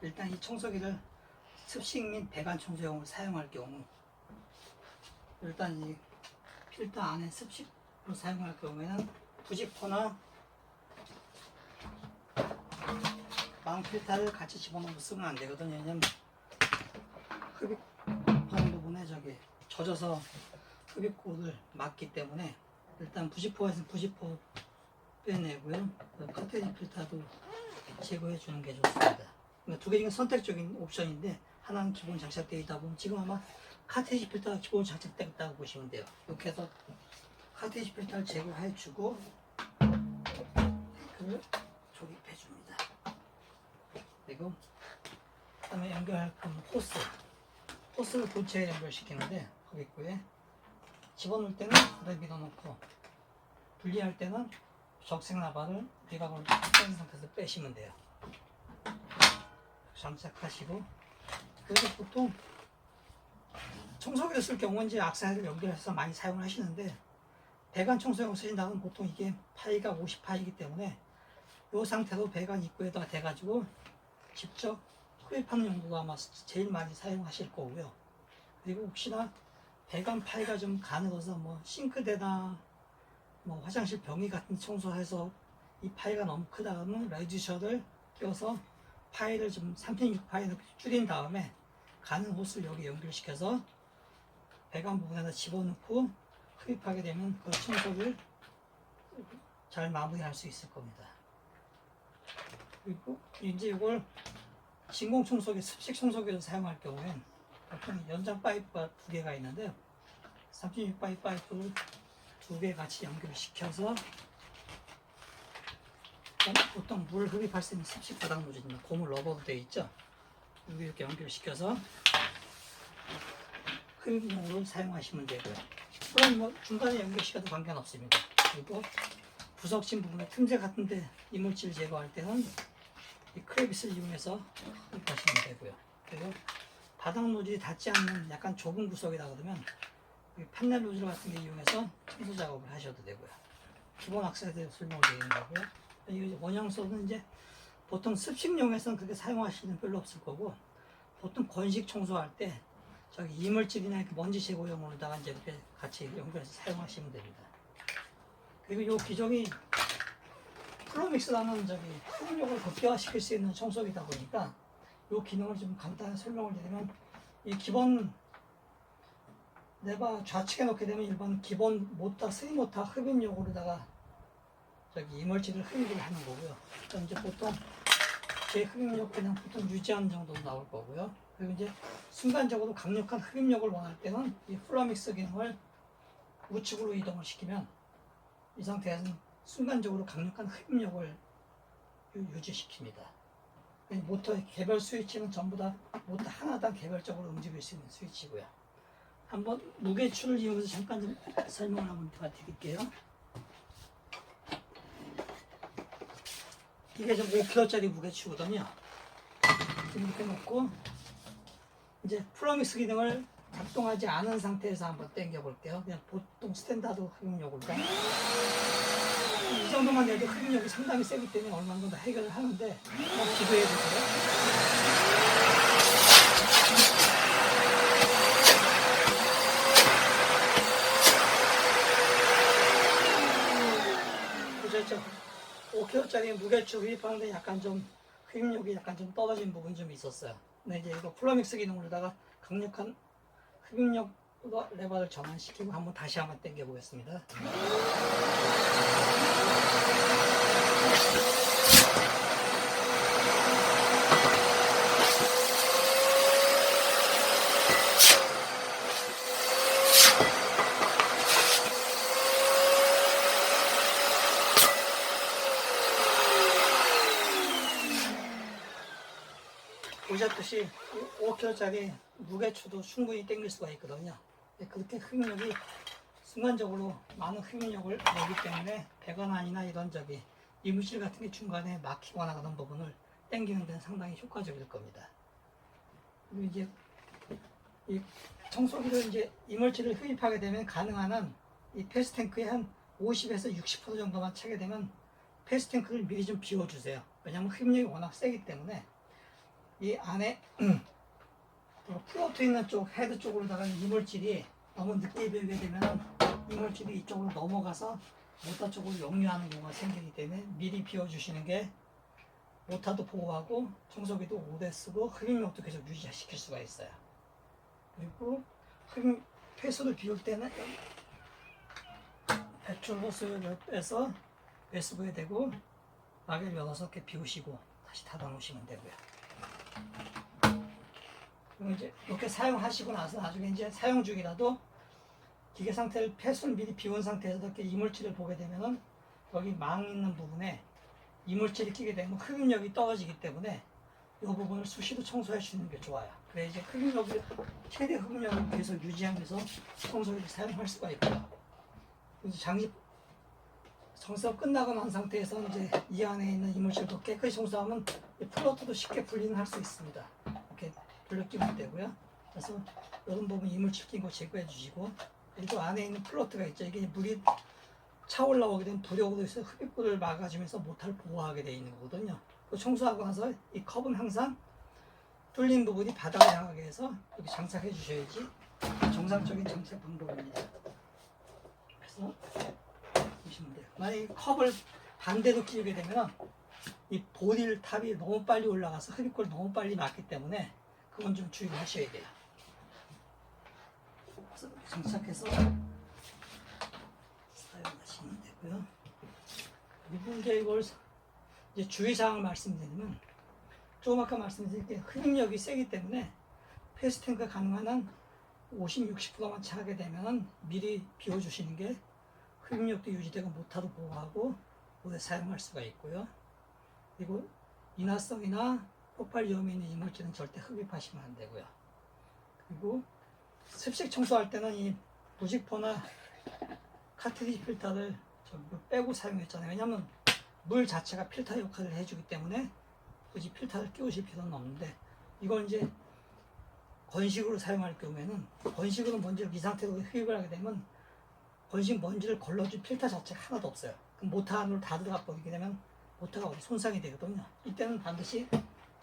일단 이 청소기를 습식 및 배관 청소용으로 사용할 경우, 일단 이 필터 안에 습식으로 사용할 경우에는 부직포나 망 필터를 같이 집어넣고 쓰면 안 되거든요. 왜냐면 흡입하는 부분에 저기 젖어서 흡입구를 막기 때문에 일단 부직포에서 부직포 빼내고요. 카테이지 필터도 제거해 주는 게 좋습니다. 그러니까 두 개 중에 선택적인 옵션인데 하나는 기본 장착되어 있다 보면 지금 아마 카테이지 필터가 기본 장착되어 있다고 보시면 돼요. 이렇게 해서 카테이지 필터를 제거해 주고 탱크를 조립해 줍니다. 그리고 그다음에 연결할 호스를 본체에 연결시키는데 흡입구에 집어넣을 때는 그대로 밀어넣고 분리할 때는 적색 나발을 비각으로 뺀 상태에서 빼시면 돼요. 장착하시고, 그래서 보통 청소기를 쓸 경우는 이제 악사이드를 연결해서 많이 사용을 하시는데 배관 청소용 쓰신다면 보통 이게 파이가 50파이기 때문에 이 상태로 배관 입구에다가 대가지고 직접 흡입하는 용도가 아마 제일 많이 사용하실 거고요. 그리고 혹시나 배관 파이가 좀 가늘어서 뭐 싱크대나 뭐 화장실 변기 같은 청소해서 이 파이가 너무 크다 그러면 레듀셔를 끼워서 파이를 좀 3.6파이로 줄인 다음에 가는 호스를 여기 연결시켜서 배관 부분에다 집어넣고 흡입하게 되면 그 청소를 잘 마무리할 수 있을 겁니다. 그리고 이제 이걸 진공 청소기, 습식 청소기를 사용할 경우엔 보통 연장 파이프가 두 개가 있는데요. 3.6파이 파이프를 두 개 같이 연결시켜서 보통 물 흡입할 수 있는 습식 바닥 노즐입니다. 고무 러버로 되어 있죠. 여기 이렇게 연결시켜서 흡입용으로 사용하시면 되고요. 물론 뭐 중간에 연결시켜도 관계는 없습니다. 그리고 부석진 부분에 틈새 같은데 이물질 제거할 때는 이 크레비스를 이용해서 흡입하시면 되고요. 그리고 바닥 노즐이 닿지 않는 약간 좁은 구석이라 그러면 판넬 노즐 같은 게 이용해서 청소 작업을 하셔도 되고요. 기본 악세에 대해서 설명을 드리는 거고요. 이 원형소는 이제 보통 습식용에서는 그렇게 사용하시는 별로 없을 거고 보통 건식 청소할 때 저기 이물질이나 이렇게 먼지 제거용으로다가 이제 이렇게 같이 연결해서 사용하시면 됩니다. 그리고 이 기종이 플로믹스라는 저기 흡입력을 극대화시킬 수 있는 청소기다 보니까 이 기능을 좀 간단히 설명을 드리면 이 기본 레바 좌측에 놓게 되면 일반 기본 모터, 스리 모터 흡입용으로다가 저기 이물질을 흡입을 하는 거고요. 그럼 이제 보통 제 흡입력 그냥 보통 유지하는 정도 나올 거고요. 그리고 이제 순간적으로 강력한 흡입력을 원할 때는 이 플로믹스 기능을 우측으로 이동을 시키면 이 상태에서는 순간적으로 강력한 흡입력을 유지시킵니다. 모터의 개별 스위치는 전부 다 모터 하나당 개별적으로 움직일 수 있는 스위치고요. 한번 무게추를 이용해서 잠깐 좀 설명을 한번 드릴게요. 이게 좀 5kg짜리 무게추거든요. 이렇게 놓고 이제 플로믹스 기능을 작동하지 않은 상태에서 한번 당겨 볼게요. 그냥 보통 스탠다드 흡입력으로 이 정도만 해도 흡입력이 상당히 세기 때문에 어느 정도 해결을 하는데 한번 기도해 주세요. 보셨죠? 5kg짜리 무게추 흡입하는데 약간 좀 흡입력이 약간 좀 떨어진 부분이 좀 있었어요. 근데 이제 이거 플로믹스 기능으로다가 강력한 흡입력 레버를 전환시키고 한번 다시 한번 당겨 보겠습니다. 보셨듯이 5kg짜리 무게추도 충분히 당길 수가 있거든요. 그렇게 흡입력이 순간적으로 많은 흡입력을 내기 때문에 배관안이나 이런 저기 이물질 같은 게 중간에 막히거나 그런 부분을 당기는 데는 상당히 효과적일 겁니다. 그리고 이제 이 청소기를 이제 이물질을 흡입하게 되면 가능한 한 이 패스탱크에 한 50에서 60% 정도만 차게 되면 패스탱크를 미리 좀 비워주세요. 왜냐하면 흡입력이 워낙 세기 때문에 이 안에 플로트 있는 쪽 헤드 쪽으로다가 이물질이 너무 늦게 비우게 되면 이물질이 이쪽으로 넘어가서 모터 쪽으로 역류하는 경우가 생기기 때문에 미리 비워주시는 게 모터도 보호하고 청소기도 오래 쓰고 흡입력도 계속 유지시킬 수가 있어요. 그리고 흡입 폐수를 비울 때는 배출 호스를 빼서 배수구에 대고 락을 열어서 이렇게 비우시고 다시 닫아 놓으시면 되고요. 그리고 이제 이렇게 사용하시고 나서 나중에 이제 사용 중이라도 기계 상태를 폐수를 미리 비운 상태에서 이렇게 이물질을 보게 되면은 여기 망 있는 부분에 이물질이 끼게 되면 흡입력이 떨어지기 때문에 이 부분을 수시로 청소해 주시는 게 좋아요. 그래 이제 흡입력을 최대 흡입력을 계속 유지하면서 청소기를 사용할 수가 있고요. 이제 장시 청소 끝나고 난 상태에서 이제 이 안에 있는 이물질도 깨끗이 청소하면 이 플로트도 쉽게 분리는 할 수 있습니다. 이렇게 분리끼면 되고요. 그래서 이런 부분 이물질 낀 거 제거해 주시고, 그리고 안에 있는 플로트가 있죠. 이게 물이 차 올라오게 되면 불력으로 해서 흡입구를 막아주면서 모터를 보호하게 되어 있는 거거든요. 그 청소하고 나서 이 컵은 항상 뚫린 부분이 바닥을 향하게 해서 이렇게 장착해 주셔야지 정상적인 장착 방법입니다. 그래서 보시면 돼요. 만약에 컵을 반대로 끼우게 되면 이 보딜 탑이 너무 빨리 올라가서 흡입구를 너무 빨리 막기 때문에 그건 좀 주의를 하셔야 돼요. 그래서 장착해서 사용하시면 되고요. 그리고 이제 이걸 이제 주의사항을 말씀드리면, 조금 아까 말씀드린 게 흡입력이 세기 때문에 패스탱크가 가능한 한 50, 60%만 차게 되면 미리 비워주시는 게 흡입력도 유지되고 모터도 보호하고 오래 사용할 수가 있고요. 그리고 인화성이나 폭발 위험이 있는 이물질은 절대 흡입하시면 안 되고요. 그리고 습식 청소할 때는 이 부직포나 카트리지 필터를 빼고 사용했잖아요. 왜냐하면 물 자체가 필터 역할을 해주기 때문에 굳이 필터를 끼우실 필요는 없는데, 이걸 이제 건식으로 사용할 경우에는 건식으로 먼지를 이 상태로 흡입을 하게 되면 건식 먼지를 걸러줄 필터 자체가 하나도 없어요. 그럼 모터 안으로 다 들어가 버리게 되면 모터가 어디 손상이 되거든요. 이때는 반드시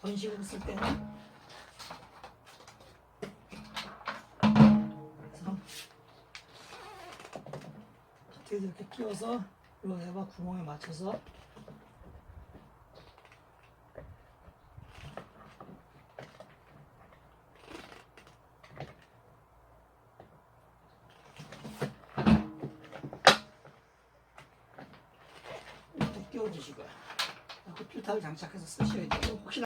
건식으로 쓸 때는 그래서 이렇게 끼워서 이 레버 구멍에 맞춰서 이렇게 끼워주시고요. 그 필터를 장착해서 쓰셔야 되고, 혹시나